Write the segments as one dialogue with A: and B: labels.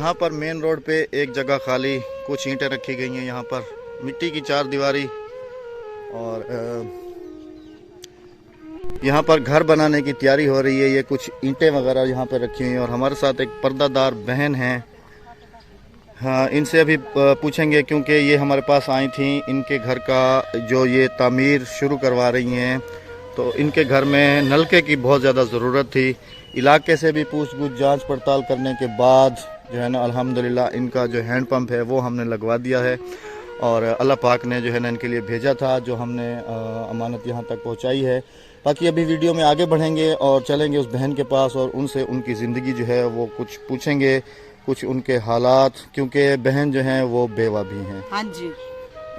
A: यहाँ पर main road पे एक जगह खाली कुछ ईंटें रखी गई हैं, यहाँ पर मिट्टी की चार दीवारी, और यहाँ पर घर बनाने की तैयारी हो रही है। ये कुछ ईंटें वगैरह यहाँ पर रखी हुई हैं और हमारे साथ एक पर्दादार बहन हैं। हाँ, इनसे अभी पूछेंगे क्योंकि ये हमारे पास आई थी। इनके घर का जो ये तामीर शुरू करवा रही हैं, तो इनके घर में नलके की बहुत ज़्यादा ज़रूरत थी। इलाके से भी पूछ जांच पड़ताल करने के बाद जो है ना अल्हम्दुलिल्लाह इनका जो हैंड पंप है वो हमने लगवा दिया है, और अल्लाह पाक ने जो है ना इनके लिए भेजा था, जो हमने अमानत यहाँ तक पहुँचाई है। बाकी अभी वीडियो में आगे बढ़ेंगे और चलेंगे उस बहन के पास और उनसे उनकी ज़िंदगी जो है वो कुछ पूछेंगे, कुछ उनके हालात, क्योंकि बहन जो हैं वो बेवा भी हैं।
B: हाँ जी।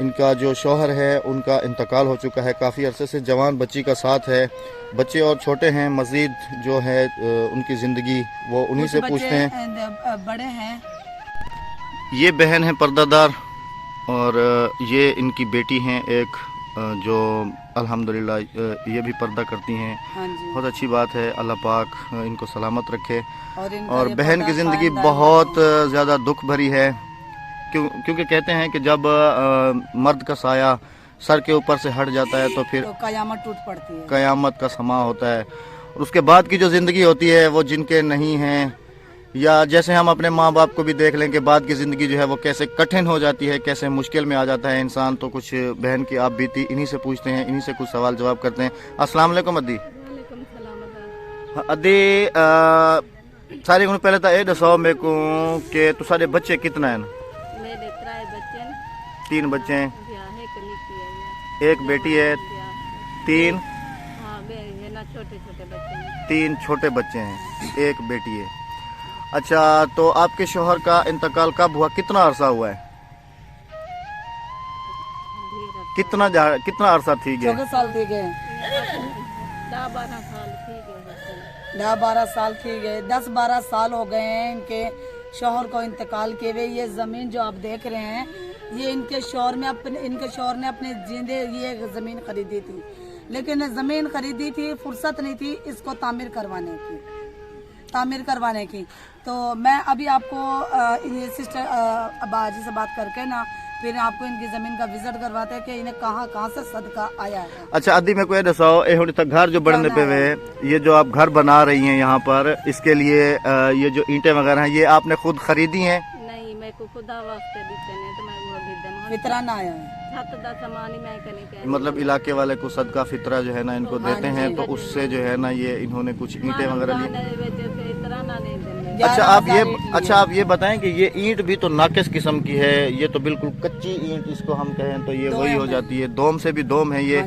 A: इनका जो शौहर है उनका इंतकाल हो चुका है, काफ़ी अरसे से जवान बच्ची का साथ है, बच्चे और छोटे हैं। मज़ीद जो है उनकी ज़िंदगी वो उन्हीं से पूछते हैं।
B: बड़े हैं।
A: ये बहन है पर्दादार, और ये इनकी बेटी हैं एक, जो अल्हम्दुलिल्लाह ये भी पर्दा करती हैं।
B: हाँ जी।
A: बहुत अच्छी बात है, अल्लाह पाक इनको सलामत रखे।
B: और
A: बहन की ज़िंदगी बहुत ज़्यादा दुख भरी है, क्योंकि कहते हैं कि जब मर्द का साया सर के ऊपर से हट जाता है तो फिर
B: कयामत टूट पड़ती है,
A: कयामत का समा होता है। और उसके बाद की जो ज़िंदगी होती है वो जिनके नहीं हैं, या जैसे हम अपने माँ बाप को भी देख लें कि बाद की ज़िंदगी जो है वो कैसे कठिन हो जाती है, कैसे मुश्किल में आ जाता है इंसान। तो कुछ बहन की आप बीती इन्हीं से पूछते हैं, इन्हीं से कुछ सवाल जवाब करते हैं। अस्सलाम वालेकुम अद्दी। अद्दी सारे को पहले तो ये दसो मेरे को कि तुसारे बच्चे कितना है? तीन बच्चे हैं, एक बेटी है, तीन छोटे बच्चे हैं, एक बेटी है। अच्छा, तो आपके शोहर का इंतकाल कब हुआ, कितना अरसा हुआ है? कितना अरसा थी गए?
B: 14 साल थी गए, 10-12 साल थी गए, 10-12 साल हो गए हैं इनके शोहर को इंतकाल किए हुए। ये जमीन जो आप देख रहे हैं, ये इनके शोहर ने अपने जिंदे ये जमीन खरीदी थी, लेकिन जमीन खरीदी थी, फुर्सत नहीं थी इसको तामीर करवाने की। तो मैं अभी आपको ये सिस्टर बाजी से बात करके ना फिर आपको इनकी जमीन का विजिट करवाते हैं कि इन्हें कहाँ से सदका आया है। अच्छा
A: अद्दी, मेरे को ये दसाओ, ये घर जो बनने पे हुए, ये जो आप घर बना रही हैं यहाँ पर, इसके लिए ये जो ईंटें वगैरह हैं ये आपने खुद खरीदी हैं?
C: नहीं, मैं को खुदा वास्ते देते नहीं तो मैं वो
B: फितराना आया है।
A: मतलब इलाके वाले को सदका फितरा जो है ना इनको देते हैं, तो उससे जो है ना ये इन्होंने कुछ ईंटें वगैरह ली। अच्छा आप ये बताएं कि ये ईंट भी तो नाकिस किस्म की है, ये तो बिल्कुल कच्ची ईंट इसको हम कहें तो ये वही हो जाती है, दोम से भी दोम है
B: ये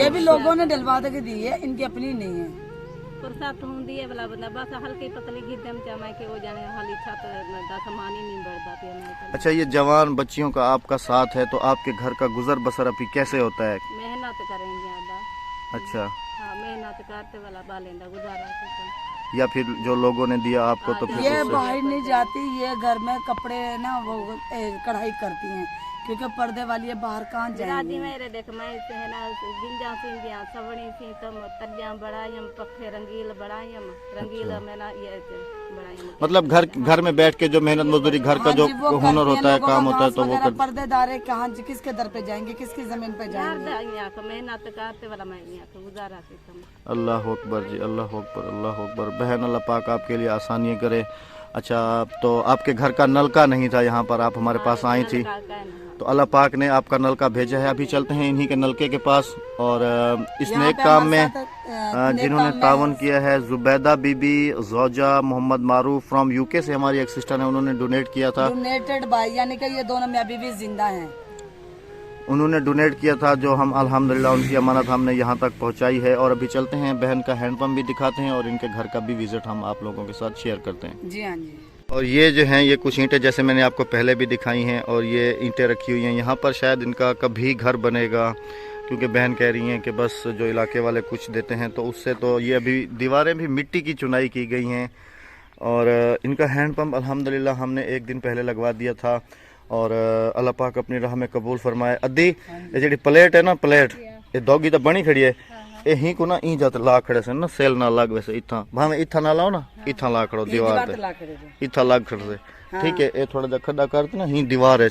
B: भी लोगों ने डलवा के दी है, इनकी अपनी नहीं है।
A: अच्छा, ये जवान बच्चियों का आपका साथ है, तो आपके घर का गुजर बसर अभी कैसे होता है?
C: मेहनत करेंगे।
A: अच्छा,
C: हाँ, मेहनत करते वाला बालेंदा गुजारा,
A: या फिर जो लोगों ने दिया आपको तो फिर
B: ये बाहर नहीं जाती, ये घर में कपड़े ना वो कढ़ाई करती हैं, क्योंकि पर्दे वाली है, बाहर कहाँ जाएंगी।
C: मेरे देख मैं से है ना गिंजा सिंजिया सवणी सी तम तरिया बड़ायम पक्के रंगील बड़ायम रंगील में ना ये बड़ायम।
A: मतलब घर में बैठ के जो मेहनत मजदूरी घर का जो हुनर होता है, काम होता है, तो वो
B: पर्देदार है, कहाँ किसके दर पे जाएंगे, किसकी जमीन पे जाएंगे।
C: मेहनत करते वाला मैं गुजारा से।
A: अल्लाह अकबर जी, अल्लाह अकबर, अल्लाह अकबर। बहन अल्लाह पाक आपके लिए आसानियाँ करे। अच्छा, तो आपके घर का नलका नहीं था, यहाँ पर आप हमारे पास आई थी, तो अल्लाह पाक ने आपका नलका भेजा है। अभी चलते हैं इन्हीं के नलके के पास, और इस नेक काम में जिन्होंने तावन किया है, जुबैदा बीबी ज़ौजा मोहम्मद मारूफ फ्रॉम यूके से हमारी एक सिस्टर है, उन्होंने डोनेट किया था।
B: डोनेटेड बाय, यानी कि ये दोनों मियां बीवी जिंदा हैं।
A: उन्होंने डोनेट किया था, जो हम अल्हम्दुलिल्लाह उनकी अमानत हमने यहाँ तक पहुँचाई है। और अभी चलते हैं, बहन का हैंडपम्प भी दिखाते हैं और इनके घर का भी विजिट हम आप लोगों के साथ शेयर करते हैं।
B: जी हाँ जी।
A: और ये जो हैं, ये कुछ ईंटें जैसे मैंने आपको पहले भी दिखाई हैं, और ये ईंटें रखी हुई हैं यहाँ पर, शायद इनका कभी घर बनेगा, क्योंकि बहन कह रही हैं कि बस जो इलाके वाले कुछ देते हैं तो उससे, तो ये अभी दीवारें भी मिट्टी की चुनाई की गई हैं। और इनका हैंडपम्प अल्हम्दुलिल्लाह हमने एक दिन पहले लगवा दिया था, और अल्लाह पाक अपनी राह में कबूल फरमाए। अद्दी ये जी प्लेट है ना, प्लेट ये दोगी तो बनी खड़ी है, ए ही को ना ई जात लाखड़े से ना सेल ना लाग वैसे इथा भावे इथा ना लाओ ना इथा लाखड़ो दीवार पे इथा लाग खड़ से ठीक है। ए थोड़ा जा खड्डा करते ना ही दीवार है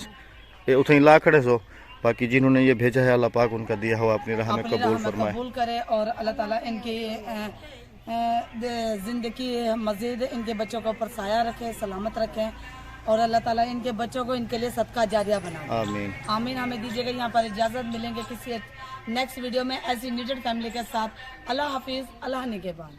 A: ए उथे ही लाखड़े सो। बाकी जिन्होंने ये भेजा है अल्लाह पाक उनका दिया हुआ अपनी राह में कबूल फरमाए,
B: कबूल करे और अल्लाह ताला इनकी जिंदगी मजीद इनके बच्चों के ऊपर साया रखे, सलामत रखे और अल्लाह ताला इनके बच्चों को इनके लिए सदका जारिया बनाए।
A: आमीन
B: आमीन। हमें दीजिएगा यहाँ पर इजाजत, मिलेंगे किसी नेक्स्ट वीडियो में ऐसी नीडेड फैमिली के साथ। अल्लाह हाफिज, अल्लाह निगहबान।